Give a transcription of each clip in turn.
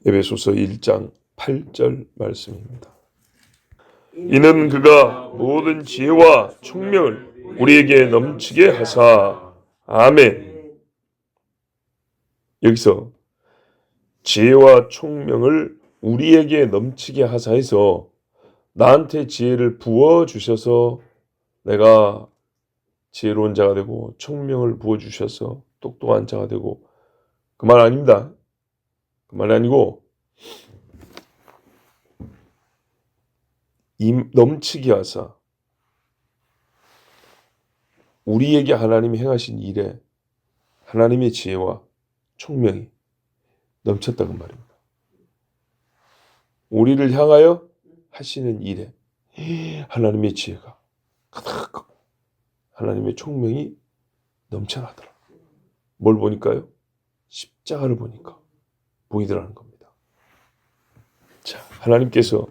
에베소서 1장 8절 말씀입니다. 이는 그가 모든 지혜와 총명을 우리에게 넘치게 하사. 아멘. 여기서 지혜와 총명을 우리에게 넘치게 하사해서 나한테 지혜를 부어주셔서 내가 지혜로운 자가 되고 총명을 부어주셔서 똑똑한 자가 되고, 그 말 아닙니다. 그 말이 아니고 넘치게 하사 우리에게 하나님이 행하신 일에 하나님의 지혜와 총명이 넘쳤다는 말입니다. 우리를 향하여 하시는 일에 하나님의 지혜가 가득, 하나님의 총명이 넘쳐나더라. 뭘 보니까요? 십자가를 보니까 보이더라는 겁니다. 자, 하나님께서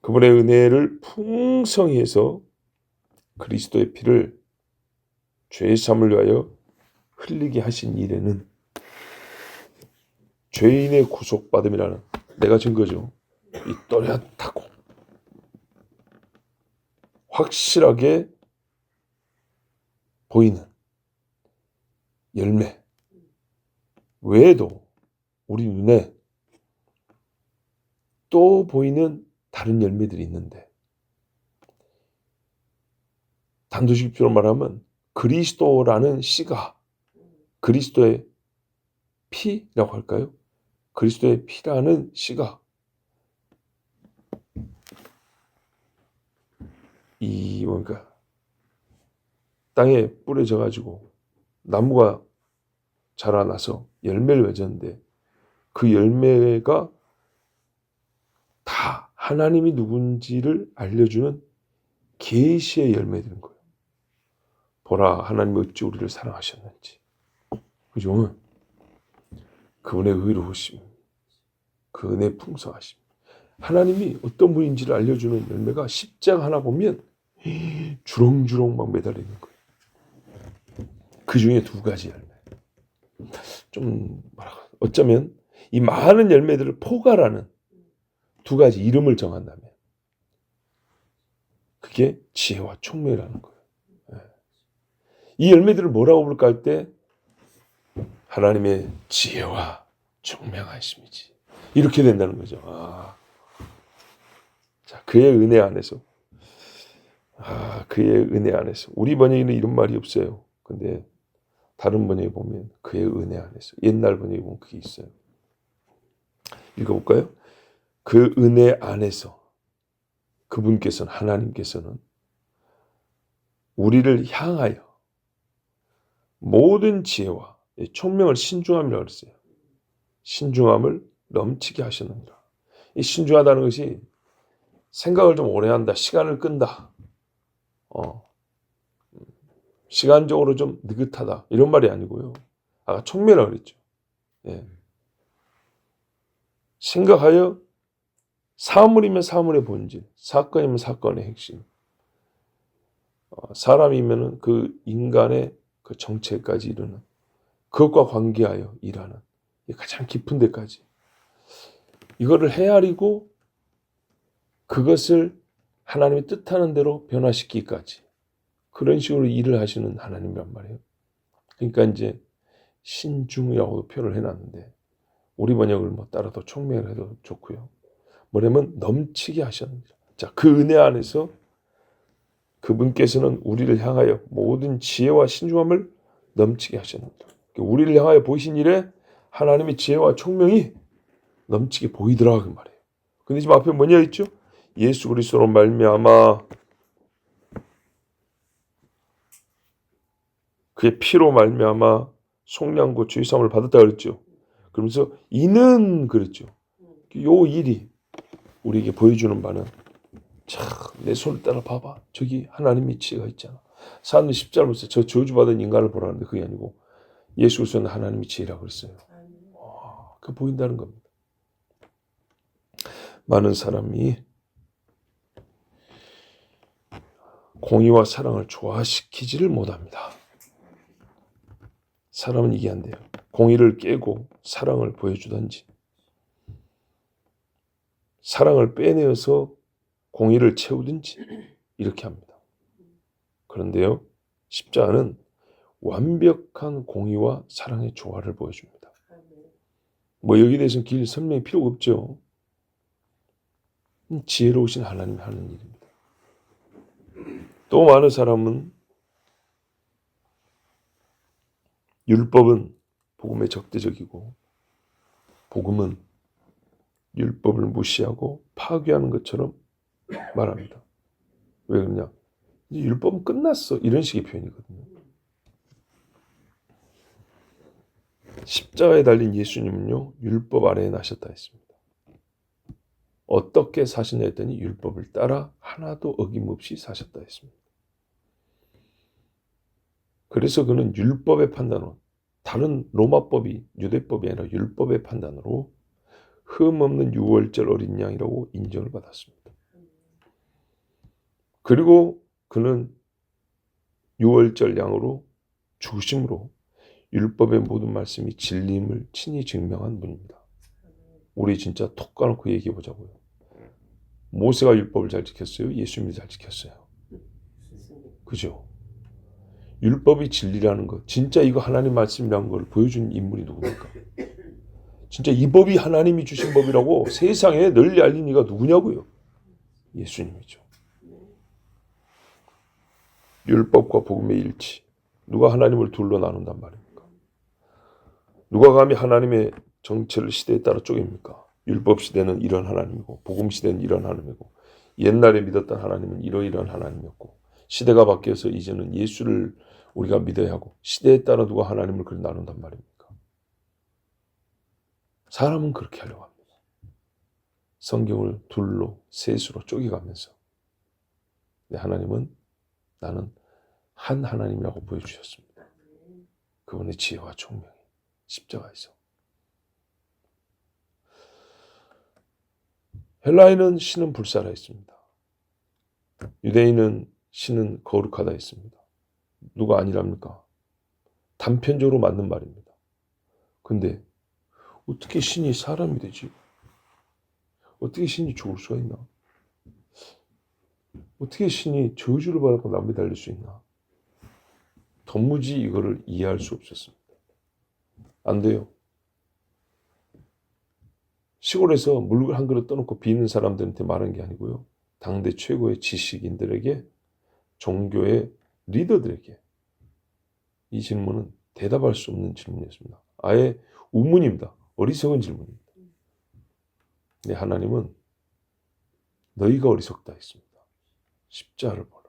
그분의 은혜를 풍성히 해서 그리스도의 피를 죄의 사함을 위하여 흘리게 하신 일에는 죄인의 구속받음이라는, 내가 증거죠, 이 또렷하고 확실하게 보이는 열매 외에도 우리 눈에 또 보이는 다른 열매들이 있는데, 단도직입적으로 말하면 그리스도라는 씨가, 그리스도의 피라고 할까요? 그리스도의 피라는 씨가 뭔가 땅에 뿌려져 가지고 나무가 자라나서 열매를 맺었는데, 그 열매가 다 하나님이 누군지를 알려주는 계시의 열매들인 거예요. 보라, 하나님이 어찌 우리를 사랑하셨는지. 그죠? 그분의 의로우심, 그 은혜 풍성하심, 하나님이 어떤 분인지를 알려주는 열매가 십장 하나 보면 주렁주렁 막 매달리는 거예요. 그 중에 두 가지 열매. 좀 어쩌면 이 많은 열매들을 포괄하는 두 가지 이름을 정한다면 그게 지혜와 총명이라는 거예요. 이 열매들을 뭐라고 부를까 할 때 하나님의 지혜와 총명하심이지, 이렇게 된다는 거죠. 자, 그의 은혜 안에서, 그의 은혜 안에서. 우리 번역에는 이런 말이 없어요. 근데 다른 번역에 보면 그의 은혜 안에서, 옛날 번역에 보면 그게 있어요. 읽어볼까요? 그 은혜 안에서 그분께서는, 하나님께서는 우리를 향하여 모든 지혜와 총명을, 신중함이라고 그랬어요. 신중함을 넘치게 하셨느니라. 이 신중하다는 것이 생각을 좀 오래 한다, 시간을 끈다, 시간적으로 좀 느긋하다, 이런 말이 아니고요. 아까 총명이라고 그랬죠. 생각하여, 사물이면 사물의 본질, 사건이면 사건의 핵심, 사람이면 그 인간의 그 정체까지 이르는, 그것과 관계하여 일하는 가장 깊은 데까지 이거를 헤아리고 그것을 하나님이 뜻하는 대로 변화시키기까지, 그런 식으로 일을 하시는 하나님이란 말이에요. 그러니까 이제 신중이라고 표현을 해놨는데, 우리 번역을 따라서 총명을 해도 좋고요. 뭐냐면 넘치게 하셨느니라. 자, 그 은혜 안에서 그분께서는 우리를 향하여 모든 지혜와 신중함을 넘치게 하셨느니라. 우리를 향하여 보이신 일에 하나님의 지혜와 총명이 넘치게 보이더라, 그 말이에요. 근데 지금 앞에 뭐냐 있죠? 예수 그리스도로 말미암아, 그의 피로 말미암아 속량과 주의 사함을 받았다 그랬죠. 그러면서 이는 그랬죠. 요 일이 우리에게 보여주는 바는, 내 손을 따라 봐봐, 저기 하나님의 지혜가 있잖아. 사람들이 십자가를 보면서 저 저주받은 인간을 보라는데 그게 아니고 예수 그리스도는 하나님의 지혜라고 그랬어요. 그 보인다는 겁니다. 많은 사람이 공의와 사랑을 조화시키지를 못합니다. 사람은 이게 안 돼요. 공의를 깨고 사랑을 보여주든지, 사랑을 빼내어서 공의를 채우든지 이렇게 합니다. 그런데요, 십자가는 완벽한 공의와 사랑의 조화를 보여줍니다. 뭐 여기에 대해서는 길 설명이 필요가 없죠. 지혜로우신 하나님이 하는 일입니다. 또 많은 사람은 율법은 복음에 적대적이고 복음은 율법을 무시하고 파괴하는 것처럼 말합니다. 왜 그러냐? 율법은 끝났어. 이런 식의 표현이거든요. 십자가에 달린 예수님은요, 율법 아래에 나셨다 했습니다. 어떻게 사시냐 했더니 율법을 따라 하나도 어김없이 사셨다 했습니다. 그래서 그는 율법의 판단으로, 다른 로마법이 유대법이 아니라 율법의 판단으로 흠없는 유월절 어린 양이라고 인정을 받았습니다. 그리고 그는 유월절 양으로 죽으심으로 율법의 모든 말씀이 진리임을 친히 증명한 분입니다. 우리 진짜 톡 까놓고 얘기해 보자고요. 모세가 율법을 잘 지켰어요? 예수님이 잘 지켰어요? 그죠? 율법이 진리라는 것, 진짜 이거 하나님 말씀이라는 걸 보여준 인물이 누굽니까? 진짜 이 법이 하나님이 주신 법이라고 세상에 널리 알린 이가 누구냐고요? 예수님이죠. 율법과 복음의 일치. 누가 하나님을 둘로 나눈단 말입니까? 누가 감히 하나님의 정체를 시대에 따라 쪼갭니까? 율법 시대는 이런 하나님이고 복음 시대는 이런 하나님이고 옛날에 믿었던 하나님은 이러이러한 하나님이었고 시대가 바뀌어서 이제는 예수를 우리가 믿어야 하고 시대에 따라 누가 하나님을 그렇게 나눈단 말입니까? 사람은 그렇게 하려고 합니다. 성경을 둘로 셋으로 쪼개가면서 하나님은 나는 한 하나님이라고 보여주셨습니다. 그분의 지혜와 총명이 십자가에서. 헬라인은 신은 불사라 했습니다. 유대인은 신은 거룩하다 했습니다. 누가 아니랍니까? 단편적으로 맞는 말입니다. 근데 어떻게 신이 사람이 되지? 어떻게 신이 죽을 수가 있나? 어떻게 신이 저주를 받고 남이 달릴 수 있나? 도무지 이거를 이해할 수 없었습니다. 안 돼요. 시골에서 물 한 그릇 떠놓고 비는 사람들한테 말한 게 아니고요. 당대 최고의 지식인들에게, 종교의 리더들에게 이 질문은 대답할 수 없는 질문이었습니다. 아예 우문입니다. 어리석은 질문입니다. 근데 하나님은 너희가 어리석다 했습니다. 십자가를 보라.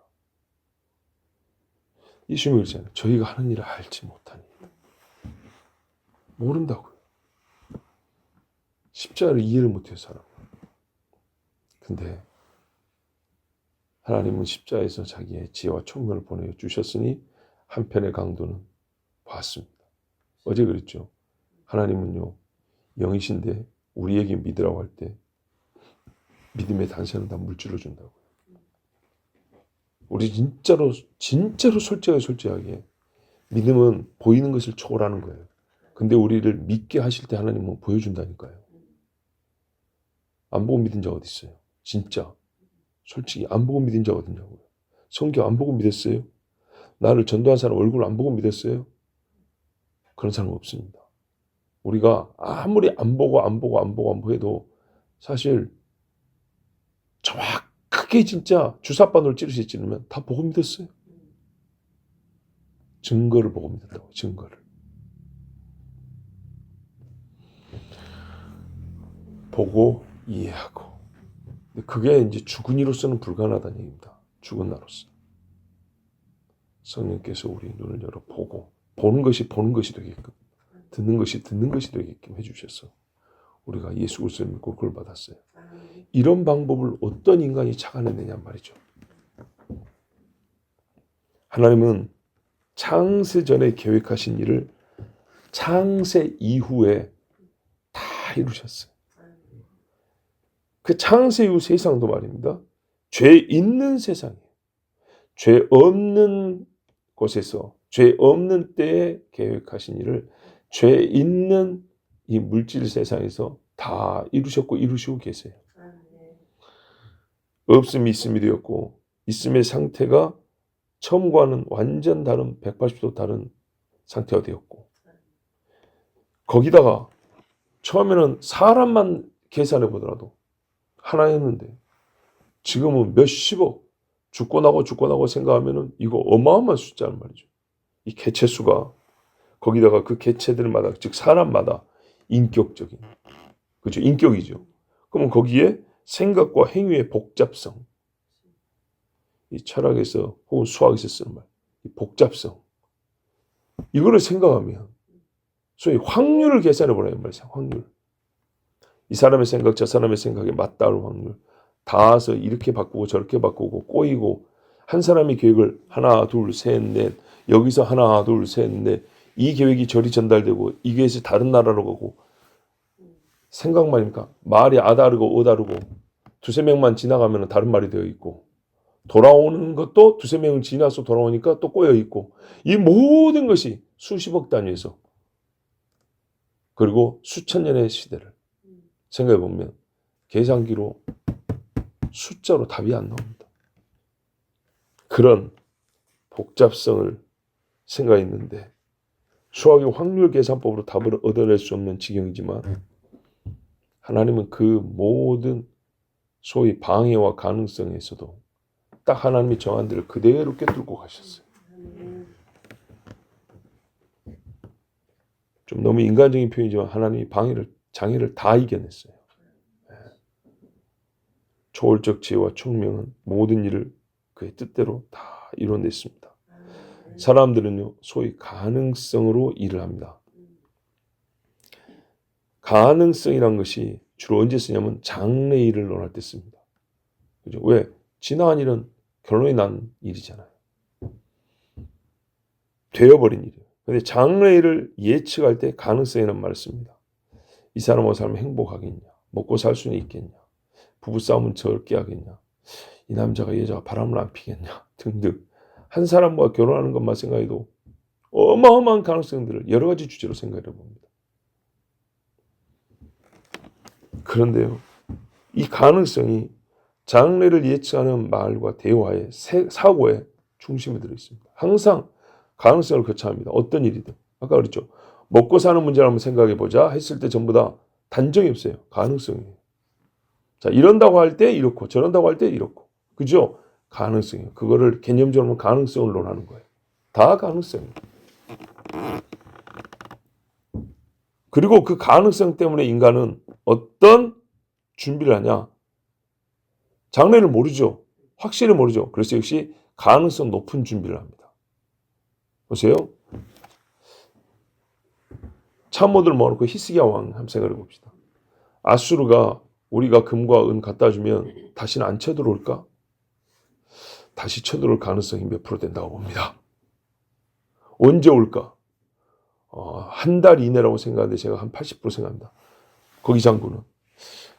예수님이 그러잖아요. 저희가 하는 일을 알지 못하니. 모른다고요. 십자가를 이해를 못해요, 사람은. 근데 하나님은 십자가에서 자기의 지혜와 총명을 보내주셨으니 한편의 강도는 봤습니다. 어제 그랬죠. 하나님은요, 영이신데 우리에게 믿으라고 할 때 믿음의 단서는 다 물질로 준다고요. 우리 진짜로 솔직하게 믿음은 보이는 것을 초월하는 거예요. 근데 우리를 믿게 하실 때 하나님은 보여준다니까요. 안 보고 믿은 자 어디 있어요? 진짜 솔직히 안 보고 믿은 자 어디냐고요. 성경 안 보고 믿었어요? 나를 전도한 사람 얼굴 안 보고 믿었어요? 그런 사람 없습니다. 우리가 아무리 안 보고 해도 사실 정확하게 진짜 주사바늘 찌르시 찌르면 다 보고 믿었어요. 증거를 보고 믿었다고. 증거를. 보고 이해하고. 그게 이제 죽은 이로서는 불가능하다는 얘기입니다. 죽은 나로서. 성령께서 우리 눈을 열어 보고 보는 것이 되게끔 듣는 것이 되게끔 해주셔서 우리가 예수 그리스도를 믿고 그걸 받았어요. 이런 방법을 어떤 인간이 착안해내냐 말이죠. 하나님은 창세 전에 계획하신 일을 창세 이후에 다 이루셨어요. 그 창세 이후 세상도 말입니다. 죄 있는 세상이에요. 죄 없는 곳에서 죄 없는 때에 계획하신 일을 죄 있는 이 물질 세상에서 다 이루셨고 이루시고 계세요. 없음이 있음이 되었고 있음의 상태가 처음과는 완전 다른 180도 다른 상태가 되었고 거기다가 처음에는 사람만 계산해 보더라도 하나였는데 지금은 몇십억 죽고 나고 생각하면은 이거 어마어마한 숫자란 말이죠. 이 개체 수가 거기다가 그 개체들마다 즉 사람마다 인격적인 그죠 인격이죠. 그러면 거기에 생각과 행위의 복잡성 이 철학에서 혹은 수학에서 쓰는 말 이 복잡성 이거를 생각하면 소위 확률을 계산해 보라는 말이죠. 확률 이 사람의 생각 저 사람의 생각에 맞닿을 확률 닿아서 이렇게 바꾸고 저렇게 바꾸고 꼬이고 한 사람의 계획을 하나 둘 셋 넷 여기서 하나 둘 셋 넷 이 계획이 저리 전달되고 이 계획이 다른 나라로 가고 생각만이니까 말이 아다르고 어다르고 두세 명만 지나가면 다른 말이 되어 있고 돌아오는 것도 두세 명 지나서 돌아오니까 또 꼬여 있고 이 모든 것이 수십억 단위에서 그리고 수천 년의 시대를 생각해 보면 계산기로 숫자로 답이 안 나옵니다. 그런 복잡성을 생각했는데 수학의 확률 계산법으로 답을 얻어낼 수 없는 지경이지만 하나님은 그 모든 소위 방해와 가능성에서도 딱 하나님이 정한 대로 그대로 꿰뚫고 가셨어요. 좀 너무 인간적인 표현이지만 하나님이 장애를 다 이겨냈어요. 초월적 지혜와 총명은 모든 일을 그의 뜻대로 다 이뤄냈습니다. 사람들은요, 소위 가능성으로 일을 합니다. 가능성이란 것이 주로 언제 쓰냐면 장래 일을 논할 때 씁니다. 그죠? 왜? 지나간 일은 결론이 난 일이잖아요. 되어버린 일이에요. 근데 장래 일을 예측할 때 가능성이라는 말을 씁니다. 이 사람하고 살면 행복하겠냐? 먹고 살 수는 있겠냐? 부부싸움은 적게 하겠냐? 이 남자가 이 여자가 바람을 안 피겠냐? 등등. 한 사람과 결혼하는 것만 생각해도 어마어마한 가능성들을 여러 가지 주제로 생각해 봅니다. 그런데요, 이 가능성이 장래를 예측하는 말과 대화의 사고의 중심에 들어있습니다. 항상 가능성을 거쳐합니다. 어떤 일이든. 아까 그랬죠. 먹고 사는 문제를 한번 생각해보자 했을 때 전부 다 단정이 없어요. 가능성이에요. 자, 이런다고 할 때 이렇고 저런다고 할 때 이렇고. 그죠? 가능성이에요. 그거를 개념적으로 가능성을 논하는 거예요. 다 가능성이에요. 그리고 그 가능성 때문에 인간은 어떤 준비를 하냐? 장래를 모르죠. 확실히 모르죠. 그래서 역시 가능성 높은 준비를 합니다. 보세요. 참모들 모아놓고 히스기야 왕 한번 생각해 봅시다. 아수르가 우리가 금과 은 갖다 주면 다시는 안 쳐들어올까? 다시 쳐들어올 가능성이 몇 프로 된다고 봅니다. 언제 올까? 한 달 이내라고 생각하는데 제가 한 80% 생각합니다. 거기 장군은.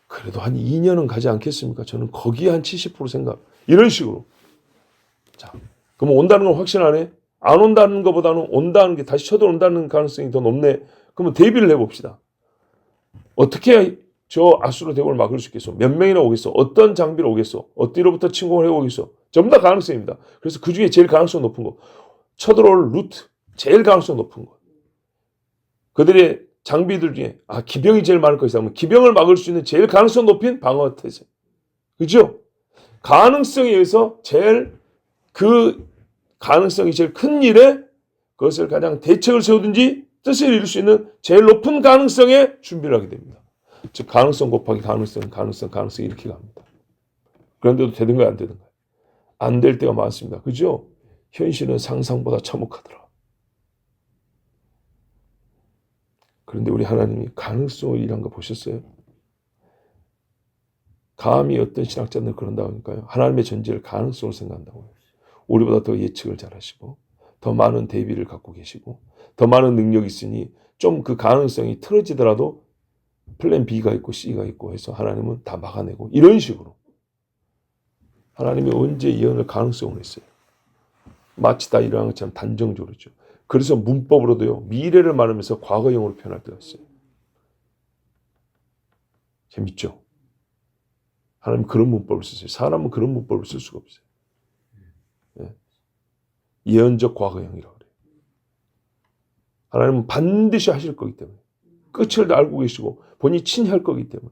그래도 한 2년은 가지 않겠습니까? 저는 거기에 한 70% 생각. 이런 식으로. 자, 그럼 온다는 건 확신하네? 안 온다는 것보다는 온다는 게 다시 쳐들어온다는 가능성이 더 높네. 그러면 대비를 해봅시다. 어떻게 저 아수르 대군을 막을 수 있겠어? 몇 명이나 오겠어? 어떤 장비로 오겠어? 어디로부터 침공을 해오겠어? 전부 다 가능성입니다. 그래서 그 중에 제일 가능성 높은 거. 쳐들어올 루트. 제일 가능성 높은 거. 그들의 장비들 중에 기병이 제일 많을 것이다. 그러면 기병을 막을 수 있는 제일 가능성 높인 방어 태세. 그죠? 가능성에 의해서 제일 그 가능성이 제일 큰 일에 그것을 가장 대책을 세우든지 뜻을 이룰 수 있는 제일 높은 가능성에 준비를 하게 됩니다. 즉 가능성 곱하기 가능성 이렇게 갑니다. 그런데도 되든가요 안 되든가요? 안 될 때가 많습니다. 그죠? 현실은 상상보다 참혹하더라. 그런데 우리 하나님이 가능성을 일한 거 보셨어요? 감히 어떤 신학자들은 그런다고 하니까요. 하나님의 전제를 가능성으로 생각한다고요. 우리보다 더 예측을 잘하시고 더 많은 대비를 갖고 계시고 더 많은 능력이 있으니 좀 그 가능성이 틀어지더라도 플랜 B가 있고 C가 있고 해서 하나님은 다 막아내고 이런 식으로 하나님이 언제 예언을 가능성으로 했어요. 마치 다 일어난 것처럼 단정적으로죠. 그래서 문법으로도요. 미래를 말하면서 과거형으로 표현할 때가 있어요. 재밌죠? 하나님 그런 문법을 쓰세요. 사람은 그런 문법을 쓸 수가 없어요. 예. 예언적 과거형이라고 그래요. 하나님은 반드시 하실 거기 때문에 끝을 알고 계시고 본인이 친히 할 거기 때문에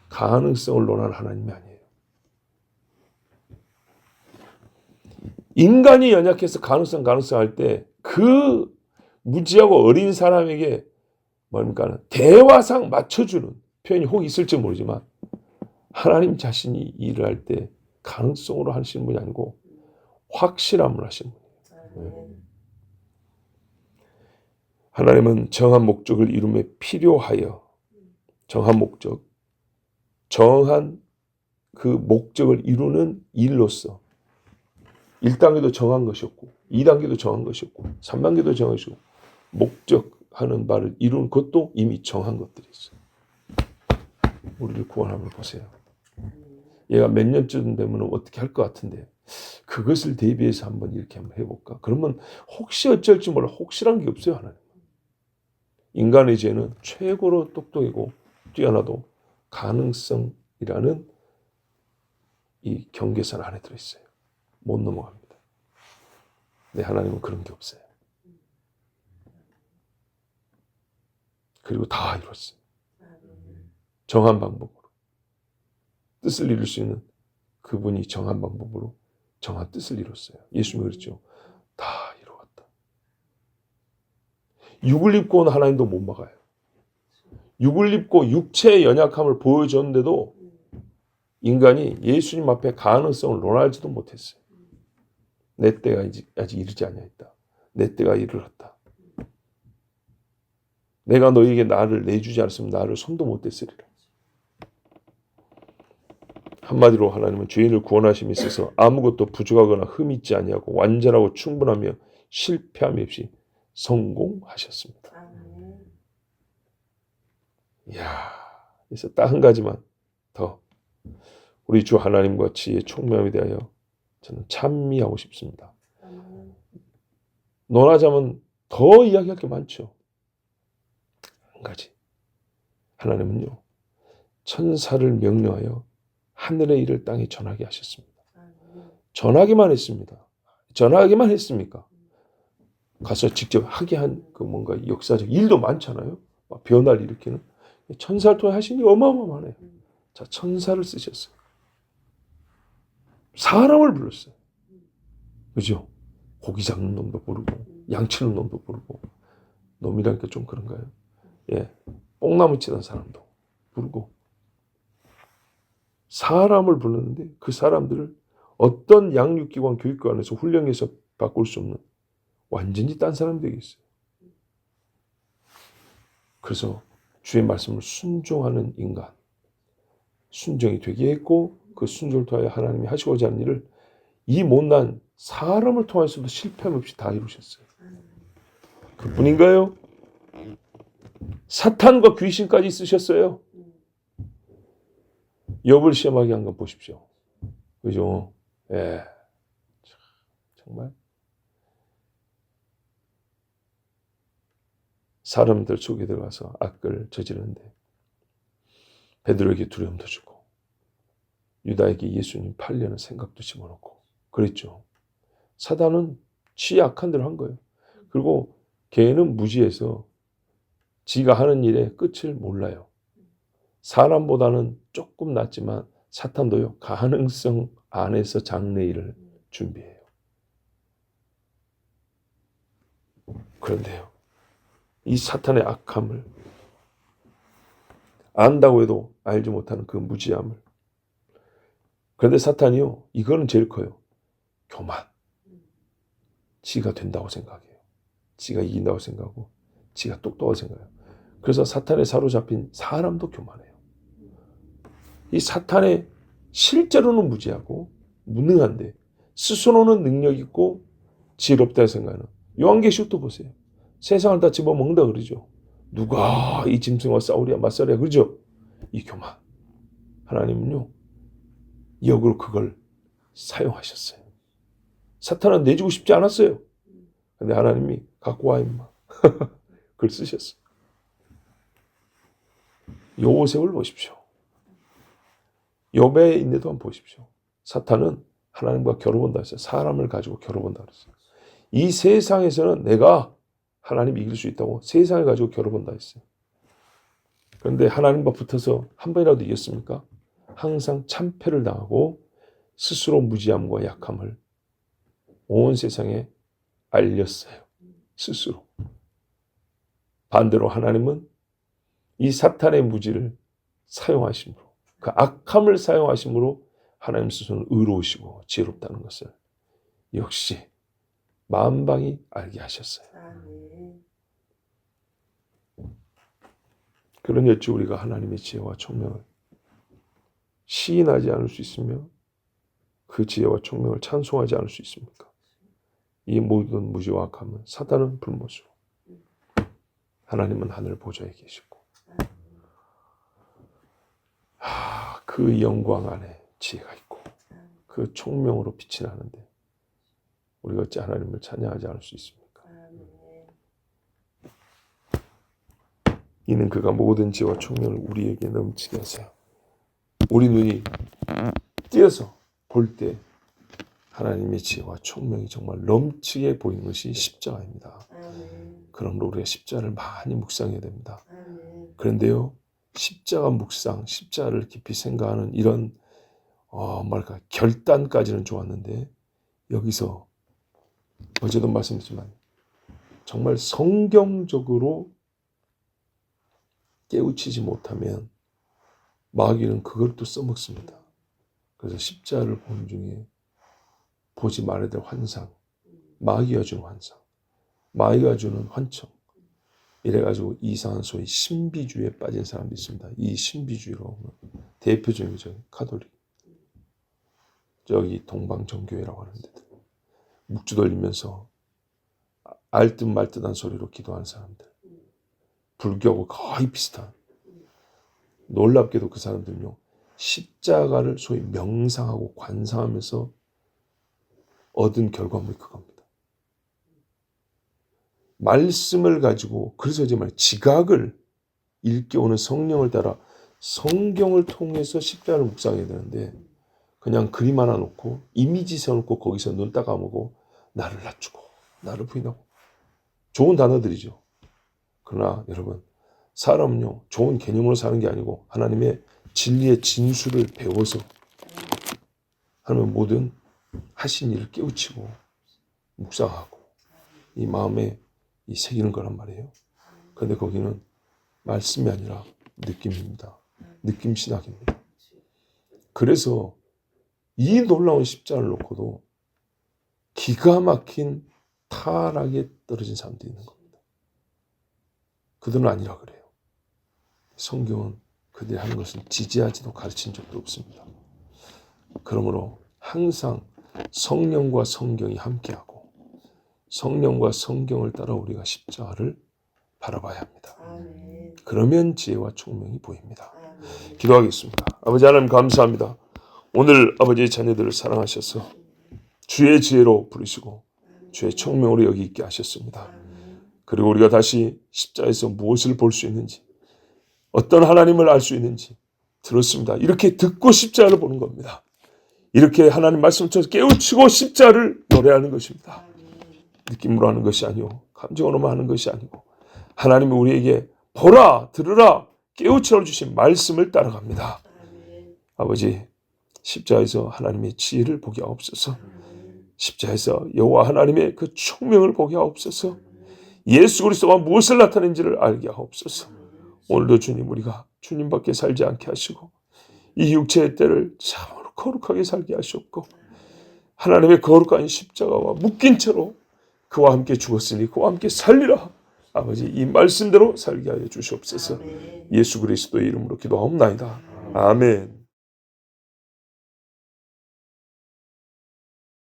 가능성을 논하는 하나님이 아니에요. 인간이 연약해서 가능성 할 때 그 무지하고 어린 사람에게 뭡니까? 대화상 맞춰주는 표현이 혹 있을지 모르지만 하나님 자신이 일을 할 때 가능성으로 하시는 분이 아니고 확실함을 하시는 분이에요. 하나님은 정한 목적을 이룸에 필요하여 정한 목적, 정한 그 목적을 이루는 일로서 1단계도 정한 것이었고 2단계도 정한 것이었고 3단계도 정한 것이고 목적하는 바를 이루는 것도 이미 정한 것들이 있어요. 우리를 구원함을 보세요. 얘가 몇 년쯤 되면 어떻게 할 것 같은데 그것을 대비해서 한번 이렇게 한번 해볼까? 그러면 혹시 어쩔지 몰라. 혹시란 게 없어요. 하나님. 인간의 죄는 최고로 똑똑이고 뛰어나도 가능성이라는 이 경계선 안에 들어있어요. 못 넘어갑니다. 근데 하나님은 그런 게 없어요. 그리고 다 이뤘어요. 정한 방법으로. 뜻을 이룰 수 있는 그분이 정한 방법으로 정한 뜻을 이뤘어요. 예수님이 그랬죠. 다 이루었다. 육을 입고 온 하나님도 못 막아요. 육을 입고 육체의 연약함을 보여줬는데도 인간이 예수님 앞에 가능성을 논하지도 못했어요. 내 때가 아직 이르지 아니하였다. 내 때가 이르렀다. 내가 너에게 나를 내주지 않았으면 나를 손도 못 댔으리라. 한마디로 하나님은 죄인을 구원하심에 있어서 아무것도 부족하거나 흠이 있지 아니하고 완전하고 충분하며 실패함이 없이 성공하셨습니다. 이야, 그래서 딱 한 가지만 더 우리 주 하나님과 지혜의 총명에 대하여 저는 찬미하고 싶습니다. 논하자면 더 이야기할 게 많죠. 한 가지. 하나님은요. 천사를 명령하여 하늘의 일을 땅에 전하게 하셨습니다. 전하기만 했습니다. 전하기만 했습니까? 가서 직접 하게 한 그 뭔가 역사적 일도 많잖아요. 변화를 일으키는. 천사를 통해 하신 일이 어마어마하네요. 자, 천사를 쓰셨어요. 사람을 불렀어요. 그죠? 고기 잡는 놈도 부르고 양 치는 놈도 부르고 놈이라니까 좀 그런가요? 예, 뽕나무 치는 사람도 부르고 사람을 불렀는데 그 사람들을 어떤 양육기관 교육관에서 훈련해서 바꿀 수 없는 완전히 딴 사람이 되겠어요. 그래서 주의 말씀을 순종하는 인간 순종이 되게 했고 그 순종을 통하여 하나님이 하시고자 하는 일을 이 못난 사람을 통해서도 실패함 없이 다 이루셨어요. 그뿐인가요? 사탄과 귀신까지 쓰셨어요. 욥을 시험하게 한 건 보십시오. 그죠? 예. 정말. 사람들 속에 들어가서 악을 저지르는데 베드로에게 두려움도 주고 유다에게 예수님 팔려는 생각도 집어넣고 그랬죠. 사단은 지 악한 대로 한 거예요. 그리고 걔는 무지해서 지가 하는 일의 끝을 몰라요. 사람보다는 조금 낫지만 사탄도요. 가능성 안에서 장래일을 준비해요. 그런데요. 이 사탄의 악함을 안다고 해도 알지 못하는 그 무지함을 그런데 사탄이요. 이거는 제일 커요. 교만. 지가 된다고 생각해요. 지가 이긴다고 생각하고 지가 똑똑하고 생각해요. 그래서 사탄에 사로잡힌 사람도 교만해요. 이 사탄의 실제로는 무지하고 무능한데 스스로는 능력 있고 지혜롭다 생각하는 요한계시록도 보세요. 세상을 다 집어먹는다 그러죠. 누가 이 짐승과 싸우랴 맞서랴 그러죠. 이 교만. 하나님은요. 역으로 그걸 사용하셨어요. 사탄은 내주고 싶지 않았어요. 근데 하나님이 갖고 와 임마. 그걸 쓰셨어요. 요셉을 보십시오. 욥의 인내도 한번 보십시오. 사탄은 하나님과 겨뤄본다 했어요. 사람을 가지고 겨뤄본다 그랬어요. 이 세상에서는 내가 하나님 이길 수 있다고 세상을 가지고 겨뤄본다 했어요. 그런데 하나님과 붙어서 한 번이라도 이겼습니까? 항상 참패를 당하고 스스로 무지함과 약함을 온 세상에 알렸어요. 스스로. 반대로 하나님은 이 사탄의 무지를 사용하심으로, 그 악함을 사용하심으로 하나님 스스로는 의로우시고 지혜롭다는 것을 역시 만방이 알게 하셨어요. 그런 여쭈 우리가 하나님의 지혜와 총명을 시인하지 않을 수 있으며 그 지혜와 총명을 찬송하지 않을 수 있습니까? 이 모든 무지와 악함은 사탄은 불모수, 하나님은 하늘 보좌에 계시고 그 영광 안에 지혜가 있고 그 총명으로 빛이 나는데 우리가 어찌 하나님을 찬양하지 않을 수 있습니까? 이는 그가 모든 지혜와 총명을 우리에게 넘치게 하세요. 우리 눈이 띄어서 볼 때 하나님의 지혜와 총명이 정말 넘치게 보이는 것이 십자가입니다. 그러므로 우리가 십자가를 많이 묵상해야 됩니다. 그런데요, 십자가 묵상, 십자가를 깊이 생각하는 이런 결단까지는 좋았는데 여기서 어제도 말씀드렸지만 정말 성경적으로 깨우치지 못하면 마귀는 그걸 또 써먹습니다. 그래서 십자가를 보는 중에 보지 말아야 될 환상, 마귀가 주는 환상, 마귀가 주는 환청, 이래가지고 이상한 소위 신비주의에 빠진 사람도 있습니다. 이 신비주의로 대표적인 카톨릭, 저기 동방정교회라고 하는데 묵주 돌리면서 알듯 말듯한 소리로 기도하는 사람들, 불교하고 거의 비슷한, 놀랍게도 그 사람들은요 십자가를 소위 명상하고 관상하면서 얻은 결과물이 그겁니다. 말씀을 가지고, 그래서 정말 지각을 일깨우는 성령을 따라 성경을 통해서 십자가를 묵상해야 되는데 그냥 그림 하나 놓고 이미지 세워놓고 거기서 눈 딱 감고 나를 낮추고 나를 부인하고, 좋은 단어들이죠. 그러나 여러분, 사람은요 좋은 개념으로 사는 게 아니고 하나님의 진리의 진수를 배워서 하나님의 모든 하신 일을 깨우치고 묵상하고 이 마음에 이 새기는 거란 말이에요. 그런데 거기는 말씀이 아니라 느낌입니다. 느낌 신학입니다. 그래서 이 놀라운 십자가를 놓고도 기가 막힌 타락에 떨어진 사람들이 있는 겁니다. 그들은 아니라 그래요. 성경은 그들이 하는 것을 지지하지도 가르친 적도 없습니다. 그러므로 항상 성령과 성경이 함께하고 성령과 성경을 따라 우리가 십자가를 바라봐야 합니다. 그러면 지혜와 총명이 보입니다. 기도하겠습니다. 아버지 하나님 감사합니다. 오늘 아버지의 자녀들을 사랑하셔서 주의 지혜로 부르시고 주의 총명으로 여기 있게 하셨습니다. 그리고 우리가 다시 십자가에서 무엇을 볼 수 있는지, 어떤 하나님을 알 수 있는지 들었습니다. 이렇게 듣고 십자가를 보는 겁니다. 이렇게 하나님 말씀처럼 깨우치고 십자가를 노래하는 것입니다. 느낌으로 하는 것이 아니고 감정으로만 하는 것이 아니고 하나님이 우리에게 보라, 들으라, 깨우쳐 주신 말씀을 따라갑니다. 아버지, 십자가에서 하나님의 지혜를 보게 하옵소서. 십자가에서 여호와 하나님의 그 총명을 보게 하옵소서. 예수 그리스도가 무엇을 나타낸지를 알게 하옵소서. 오늘도 주님, 우리가 주님밖에 살지 않게 하시고 이 육체의 때를 참으로 거룩하게 살게 하시옵고 하나님의 거룩한 십자가와 묶인 채로 그와 함께 죽었으니 그와 함께 살리라. 아버지, 이 말씀대로 살게 하여 주시옵소서. 예수 그리스도의 이름으로 기도하옵나이다. 아멘.